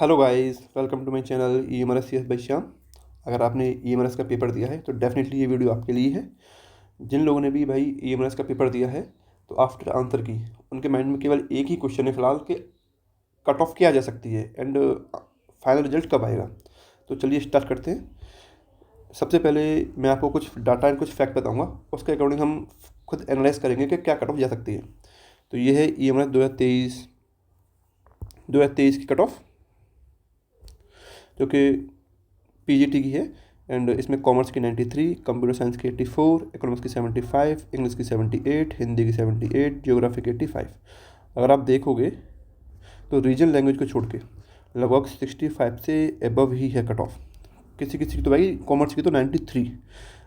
Hello guys, welcome to my channel EMRS CS by Shyam. अगर आपने EMRS का paper दिया है तो डेफिनेटली ये वीडियो आपके लिए है। जिन लोगों ने भी भाई EMRS का पेपर दिया है तो आफ्टर आंसर की उनके माइंड में केवल एक ही क्वेश्चन है फिलहाल कि कट ऑफ क्या जा सकती है एंड फाइनल रिजल्ट कब आएगा। तो चलिए स्टार्ट करते हैं। सबसे पहले मैं आपको कुछ डाटा एंड कुछ फैक्ट बताऊंगा, उसके अकॉर्डिंग हम खुद एनालाइज करेंगे कि क्या कट ऑफ जा सकती है। तो ये है EMRS 2023 की कट ऑफ, जो कि PGT की है। एंड इसमें कॉमर्स की 93, कंप्यूटर साइंस की 84, इकोनॉमिक्स की 75, इंग्लिश की 78, हिंदी की 78, ज्योग्राफी की 85। अगर आप देखोगे तो रीजनल लैंग्वेज को छोड़ के लगभग 65 से एबव ही है कट ऑफ। किसी किसी की तो भाई कॉमर्स की तो 93।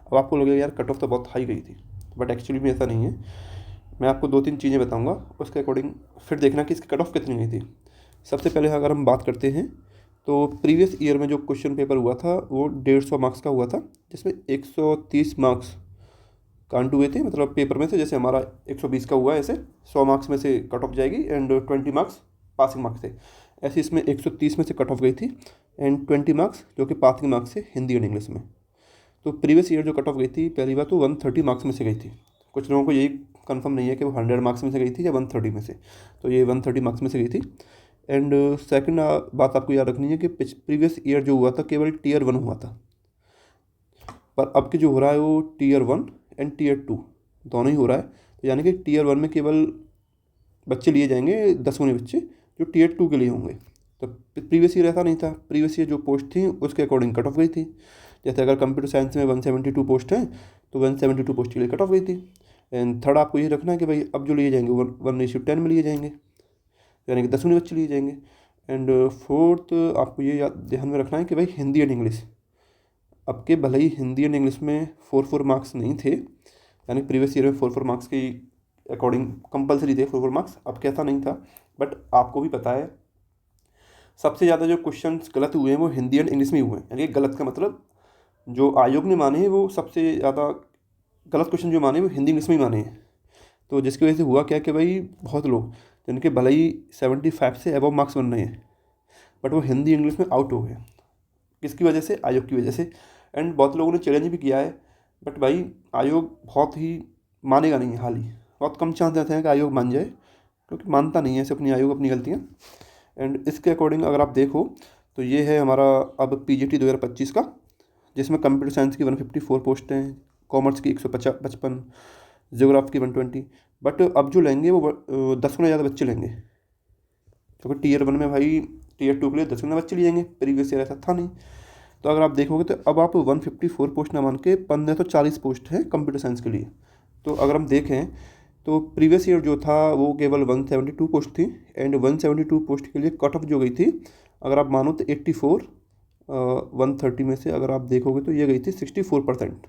अब आपको लगेगा यार कट ऑफ तो बहुत हाई गई थी, बट एक्चुअली में ऐसा नहीं है। मैं आपको दो तीन चीज़ें बताऊंगा, उसके अकॉर्डिंग फिर देखना कि इसकी कट ऑफ कितनी गई थी। सबसे पहले अगर हम बात करते हैं तो प्रीवियस ईयर में जो क्वेश्चन पेपर हुआ था वो 150 मार्क्स का हुआ था, जिसमें 130 मार्क्स कांट हुए थे, मतलब पेपर में से। जैसे हमारा 120 का हुआ है, ऐसे 100 मार्क्स में से कट ऑफ जाएगी एंड 20 मार्क्स पासिंग मार्क्स थे। ऐसे इसमें 130 में से कट ऑफ गई थी एंड 20 मार्क्स जो कि पासिंग मार्क्स थे हिंदी एंड इंग्लिश में। तो प्रीवियस ईयर जो कट ऑफ गई थी पहली बार तो 130 मार्क्स में से गई थी। कुछ लोगों को यही कंफर्म नहीं है कि वो 100 मार्क्स में से गई थी या 130 में से, तो ये 130 मार्क्स में से गई थी। एंड सेकंड बात आपको याद रखनी है कि प्रीवियस ईयर जो हुआ था केवल टीयर 1 हुआ था, पर अब के जो हो रहा है वो टीयर 1 एंड टीयर 2 दोनों ही हो रहा है। तो यानी कि टीयर 1 में केवल बच्चे लिए जाएंगे 10 गुने बच्चे, जो टीयर 2 के लिए होंगे। तो प्रीवियस ईयर ऐसा नहीं था, प्रीवियस ईयर जो पोस्ट थी उसके अकॉर्डिंग कट ऑफ गई थी। जैसे अगर कंप्यूटर साइंस में 172 पोस्ट हैं तो 172 पोस्ट के लिए कट ऑफ गई थी। एंड थर्ड आपको ये रखना है कि भाई अब जो लिए जाएंगे 1:10 में लिए जाएंगे, यानी कि 10 गुने बच्चे लिए जाएंगे। एंड फोर्थ आपको ये याद ध्यान में रखना है कि भाई हिंदी एंड इंग्लिश, अब के भले ही हिंदी एंड इंग्लिश में 4 मार्क्स नहीं थे, यानी प्रीवियस ईयर में 4 मार्क्स के अकॉर्डिंग कंपलसरी थे 4 मार्क्स, अब कैसा नहीं था। बट आपको भी पता है सबसे ज़्यादा जो क्वेश्चन गलत हुए हैं वो हिंदी एंड इंग्लिश में हुए हैं। यानी कि गलत का मतलब जो आयोग ने माने हैं वो सबसे ज़्यादा गलत क्वेश्चन जो माने वो हिंदी इंग्लिश में ही माने हैं। तो जिसकी वजह से हुआ क्या कि भाई बहुत लोग जिनके भले ही 75 से अबव मार्क्स बन रहे हैं बट वो हिंदी इंग्लिश में आउट हो गए। किसकी वजह से? आयोग की वजह से। एंड बहुत लोगों ने चैलेंज भी किया है, बट भाई आयोग बहुत ही मानेगा नहीं है। हाल ही बहुत कम चांस रहते हैं कि आयोग मान जाए, क्योंकि मानता नहीं है ऐसे अपनी आयोग अपनी गलतियाँ। एंड इसके अकॉर्डिंग अगर आप देखो तो ये है हमारा अब PGT 2025 का, जिसमें कंप्यूटर साइंस की 154 पोस्ट हैं, कॉमर्स की 155, ज्योग्राफ की 120। बट अब जो लेंगे वो 10 गुना ज़्यादा बच्चे लेंगे, क्योंकि टीयर 1 में भाई टीयर 2 के लिए 10 गुना बच्चे लिए जाएंगे, प्रीवियस ईयर ऐसा था नहीं। तो अगर आप देखोगे तो अब आप 154 पोस्ट ना मान के 1540 पोस्ट है कंप्यूटर साइंस के लिए। तो अगर हम देखें तो प्रीवियस ईयर जो था वो केवल 172 पोस्ट थी एंड 172 पोस्ट के लिए कट ऑफ जो गई थी अगर आप मानो तो 84, 130 में से अगर आप देखोगे तो ये गई थी 64%।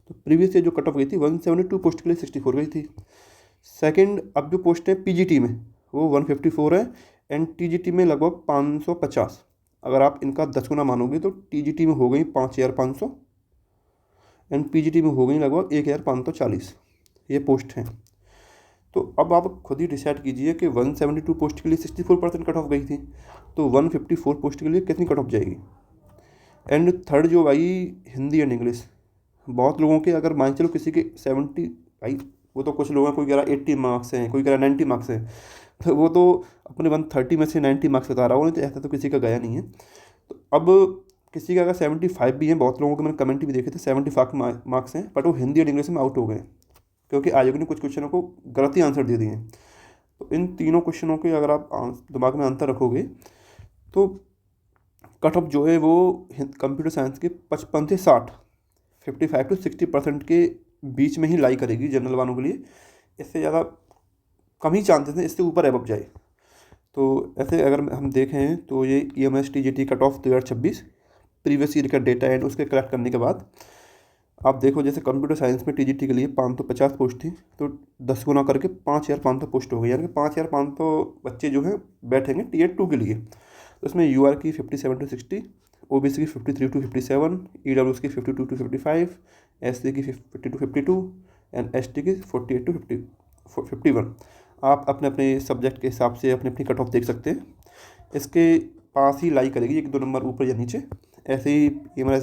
तो प्रीवियस ईयर जो कट ऑफ गई थी 172 पोस्ट के लिए 64 गई थी। सेकंड, अब जो पोस्ट है PGT में वो 154 है एंड TGT में लगभग 550। अगर आप इनका 10 गुना मानोगे तो TGT में हो गई 5500 एंड PGT में हो गई लगभग 1540 ये पोस्ट हैं। तो अब आप खुद ही डिसाइड कीजिए कि 172 पोस्ट के लिए 64% कट ऑफ गई थी, तो 154 पोस्ट के लिए कितनी कट ऑफ जाएगी। एंड थर्ड जो भाई हिंदी एंड इंग्लिश, बहुत लोगों के अगर मान चलो किसी के 70, भाई वो तो कुछ लोगों को कोई कह रहा 80 मार्क्स हैं, कोई कह रहा 90 मार्क्स हैं, तो वो तो अपने 130 में से 90 मार्क्स बता रहा हो, नहीं तो ऐसा तो किसी का गया नहीं है। तो अब किसी का अगर 75 भी हैं, बहुत लोगों के मैंने कमेंट भी देखे थे 75 मार्क्स हैं, बट वो हिंदी और इंग्लिश में आउट हो गए क्योंकि आयोग ने कुछ क्वेश्चनों को गलत ही आंसर दे दिए हैं। तो इन तीनों क्वेश्चनों के अगर आप दिमाग में अंतर रखोगे तो कट ऑफ जो है वो कंप्यूटर साइंस के 55 से 60, 55 to 60% के बीच में ही लाई करेगी जनरल वालों के लिए। इससे ज़्यादा कम ही चांसेस हैं इससे ऊपर एबव जाए। तो ऐसे अगर हम देखें तो ये EMS TGT cut off 2026 previous year का डेटा एंड उसके कलेक्ट करने के बाद आप देखो, जैसे कंप्यूटर साइंस में TGT के लिए 550 पोस्ट थी, तो 10 गुना करके 5500 पोस्ट हो गई, यानी कि 5500 बच्चे जो हैं बैठेंगे टीयर 2 के लिए। तो इसमें UR की 57 to 60, OBC की 53 to 57, EWS की 52 to 55, SC की 50 to 52 एंड ST की 48 to 51। आप अपने अपने सब्जेक्ट के हिसाब से अपनी अपनी कट ऑफ देख सकते हैं। इसके पास ही लाई करेगी, एक 2 नंबर ऊपर या नीचे। ऐसे ही ये हमारा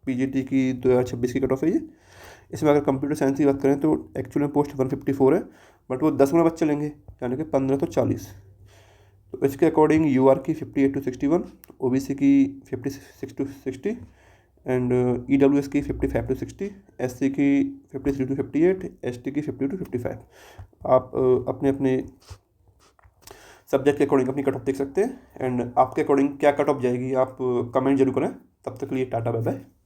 पीजीटी की 2026 की कट ऑफ है ये। इसमें अगर कंप्यूटर साइंस की बात करें तो एक्चुअल में पोस्ट 154 है, बट वो 10 गुना बच्चे लेंगे, यानी कि 15 तो 40। तो इसके अकॉर्डिंग यूआर की 58 to 61, ओबीसी की 56 to 60 एंड ईडब्ल्यूएस की 55 to 60, एससी की 53 to 58, एसटी की 50 to 55। आप अपने अपने सब्जेक्ट के अकॉर्डिंग अपनी कट ऑफ देख सकते हैं, एंड आपके अकॉर्डिंग क्या कट ऑफ जाएगी आप कमेंट जरूर करें। तब तक के लिए टाटा बाय बाय।